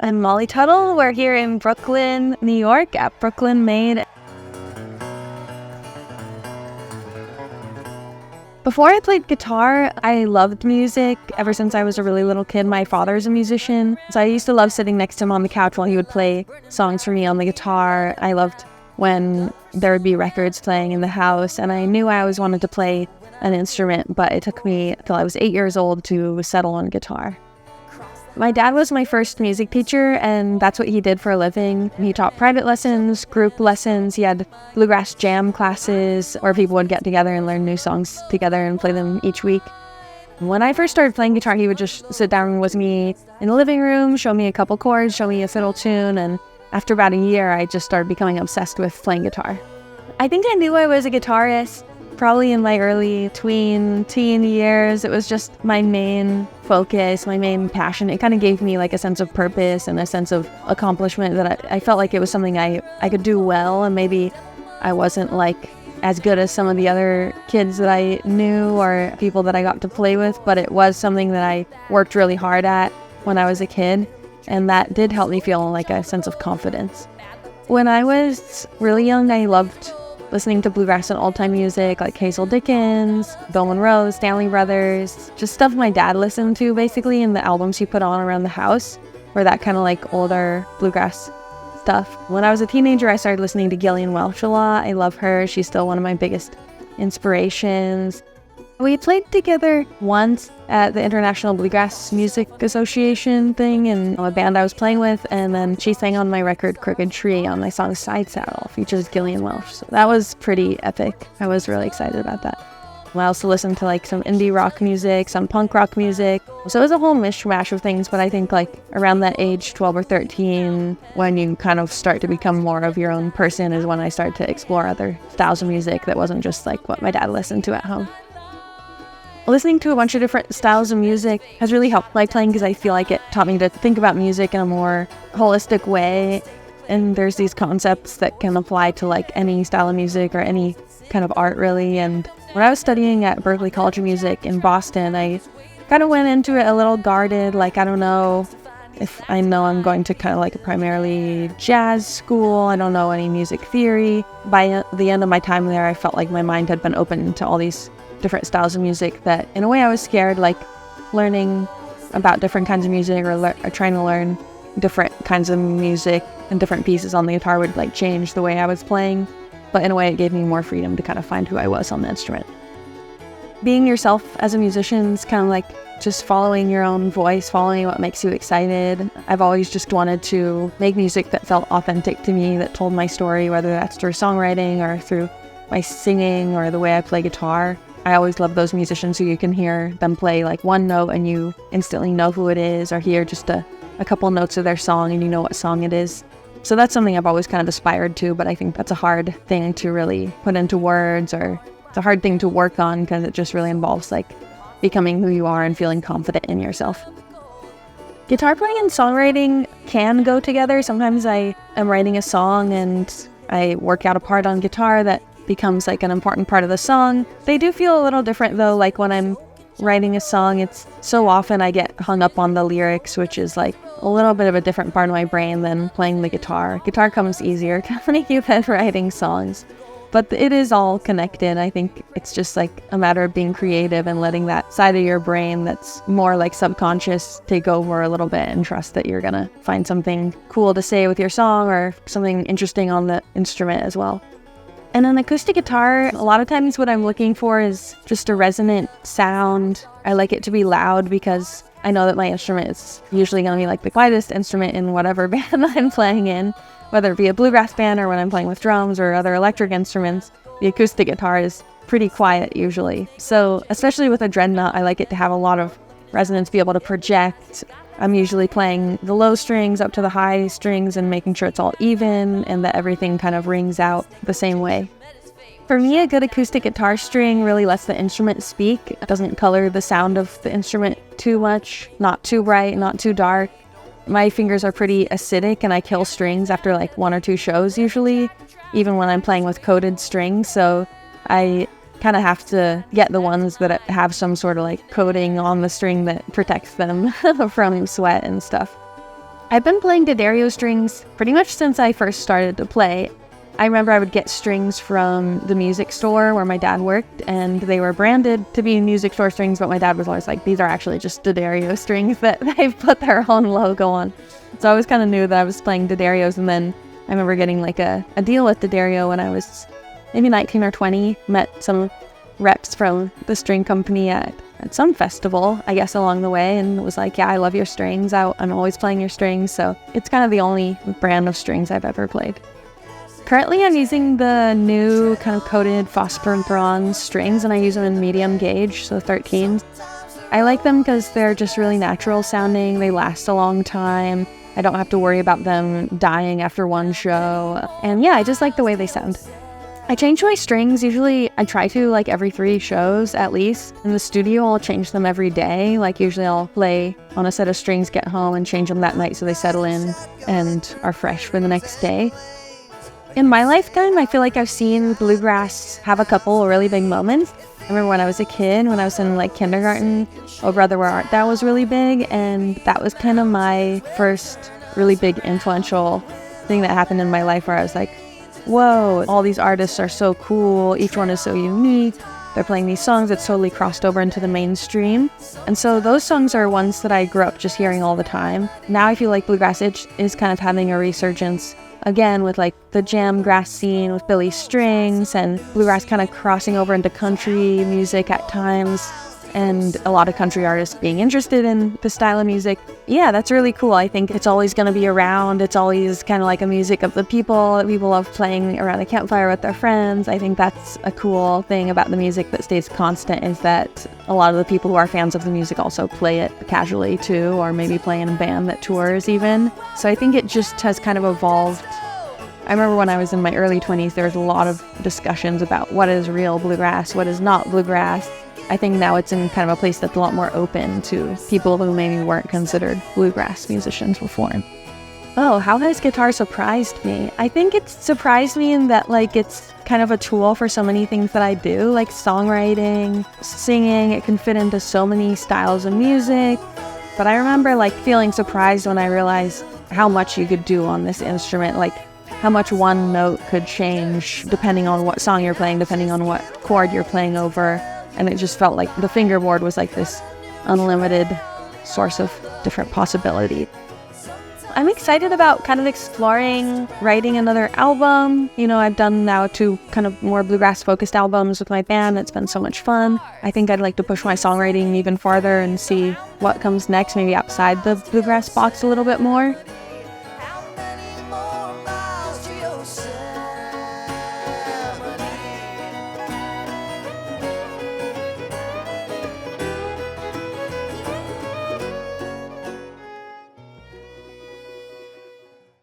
I'm Molly Tuttle. We're here in Brooklyn, New York at Brooklyn Made. Before I played guitar, I loved music. Ever since I was a really little kid, my father's a musician. So I used to love sitting next to him on the couch while he would play songs for me on the guitar. I loved when there would be records playing in the house, and I knew I always wanted to play an instrument, but it took me till I was 8 years old to settle on guitar. My dad was my first music teacher, and that's what he did for a living. He taught private lessons, group lessons. He had Bluegrass jam classes where people would get together and learn new songs together and play them each week. When I first started playing guitar, he would just sit down with me in the living room, show me a couple chords, show me a fiddle tune, and after about a year, I just started becoming obsessed with playing guitar. I think I knew I was a guitarist probably in my early teen years. It was just my main focus, my main passion. It kind of gave me like a sense of purpose and a sense of accomplishment that I felt like it was something I could do well, and maybe I wasn't like as good as some of the other kids that I knew or people that I got to play with, but it was something that I worked really hard at when I was a kid, and that did help me feel like a sense of confidence. When I was really young, I loved listening to bluegrass and old-time music like Hazel Dickens, Bill Monroe, Stanley Brothers, just stuff my dad listened to basically, and the albums he put on around the house were that kind of like older bluegrass stuff. When I was a teenager, I started listening to Gillian Welch a lot. I love her. She's still one of my biggest inspirations. We played together once at the International Bluegrass Music Association thing in a band I was playing with, and then she sang on my record Crooked Tree on my song Side Saddle, features Gillian Welch. So that was pretty epic. I was really excited about that. I also listened to like some indie rock music, some punk rock music. So it was a whole mishmash of things, but I think like around that age, 12 or 13, when you kind of start to become more of your own person, is when I started to explore other styles of music that wasn't just like what my dad listened to at home. Listening to a bunch of different styles of music has really helped my playing because I feel like it taught me to think about music in a more holistic way. And there's these concepts that can apply to like any style of music or any kind of art really. And when I was studying at Berklee College of Music in Boston, I kind of went into it a little guarded, like I don't know if I know I'm going to kind of like a primarily jazz school. I don't know any music theory. By the end of my time there, I felt like my mind had been open to all these different styles of music that in a way I was scared, like learning about different kinds of music or trying to learn different kinds of music and different pieces on the guitar would like change the way I was playing. But in a way it gave me more freedom to kind of find who I was on the instrument. Being yourself as a musician is kind of like just following your own voice, following what makes you excited. I've always just wanted to make music that felt authentic to me, that told my story, whether that's through songwriting or through my singing or the way I play guitar. I always love those musicians who you can hear them play like one note and you instantly know who it is, or hear just a couple notes of their song and you know what song it is. So that's something I've always kind of aspired to, but I think that's a hard thing to really put into words, or it's a hard thing to work on because it just really involves like becoming who you are and feeling confident in yourself. Guitar playing and songwriting can go together. Sometimes I am writing a song and I work out a part on guitar that becomes like an important part of the song. They do feel a little different though, like when I'm writing a song, it's so often I get hung up on the lyrics, which is like a little bit of a different part of my brain than playing the guitar. Guitar comes easier to you than writing songs, but it is all connected. I think it's just like a matter of being creative and letting that side of your brain that's more like subconscious take over a little bit and trust that you're gonna find something cool to say with your song or something interesting on the instrument as well. And an acoustic guitar, a lot of times what I'm looking for is just a resonant sound. I like it to be loud because I know that my instrument is usually going to be like the quietest instrument in whatever band I'm playing in, whether it be a bluegrass band or when I'm playing with drums or other electric instruments. The acoustic guitar is pretty quiet usually. So especially with a dreadnought, I like it to have a lot of resonance, be able to project. I'm usually playing the low strings up to the high strings and making sure it's all even and that everything kind of rings out the same way. For me, a good acoustic guitar string really lets the instrument speak. It doesn't color the sound of the instrument too much, not too bright, not too dark. My fingers are pretty acidic and I kill strings after like 1 or 2 shows usually, even when I'm playing with coated strings. So I kind of have to get the ones that have some sort of like coating on the string that protects them from sweat and stuff. I've been playing D'Addario strings pretty much since I first started to play. I remember I would get strings from the music store where my dad worked, and they were branded to be music store strings, but my dad was always like, these are actually just D'Addario strings that they've put their own logo on. So I always kind of knew that I was playing D'Addarios, and then I remember getting like a deal with D'Addario when I was maybe 19 or 20, met some reps from the string company at some festival, I guess, along the way, and was like, yeah, I love your strings. I'm always playing your strings. So it's kind of the only brand of strings I've ever played. Currently, I'm using the new kind of coated phosphor and bronze strings, and I use them in medium gauge, so 13s. I like them because they're just really natural sounding. They last a long time. I don't have to worry about them dying after one show. And yeah, I just like the way they sound. I change my strings. Usually I try to like every 3 shows at least. In the studio, I'll change them every day. Like usually I'll play on a set of strings, get home and change them that night so they settle in and are fresh for the next day. In my lifetime, I feel like I've seen bluegrass have a couple really big moments. I remember when I was a kid, when I was in like kindergarten, Oh Brother Where Art Thou was really big, and that was kind of my first really big influential thing that happened in my life where I was like, whoa, all these artists are so cool, each one is so unique, they're playing these songs that totally crossed over into the mainstream. And so those songs are ones that I grew up just hearing all the time. Now I feel like bluegrass is kind of having a resurgence again with like the jam grass scene with Billy Strings, and bluegrass kind of crossing over into country music at times, and a lot of country artists being interested in the style of music. Yeah, that's really cool. I think it's always going to be around. It's always kind of like a music of the people. People love playing around a campfire with their friends. I think that's a cool thing about the music that stays constant, is that a lot of the people who are fans of the music also play it casually too, or maybe play in a band that tours even. So I think it just has kind of evolved. I remember when I was in my early 20s, there was a lot of discussions about what is real bluegrass, what is not bluegrass. I think now it's in kind of a place that's a lot more open to people who maybe weren't considered bluegrass musicians before. Oh, how has guitar surprised me? I think it's surprised me in that like it's kind of a tool for so many things that I do, like songwriting, singing. It can fit into so many styles of music. But I remember like feeling surprised when I realized how much you could do on this instrument, like how much one note could change depending on what song you're playing, depending on what chord you're playing over. And it just felt like the fingerboard was like this unlimited source of different possibility. I'm excited about kind of exploring writing another album. You know, I've done now 2 kind of more bluegrass focused albums with my band. It's been so much fun. I think I'd like to push my songwriting even farther and see what comes next, maybe outside the bluegrass box a little bit more.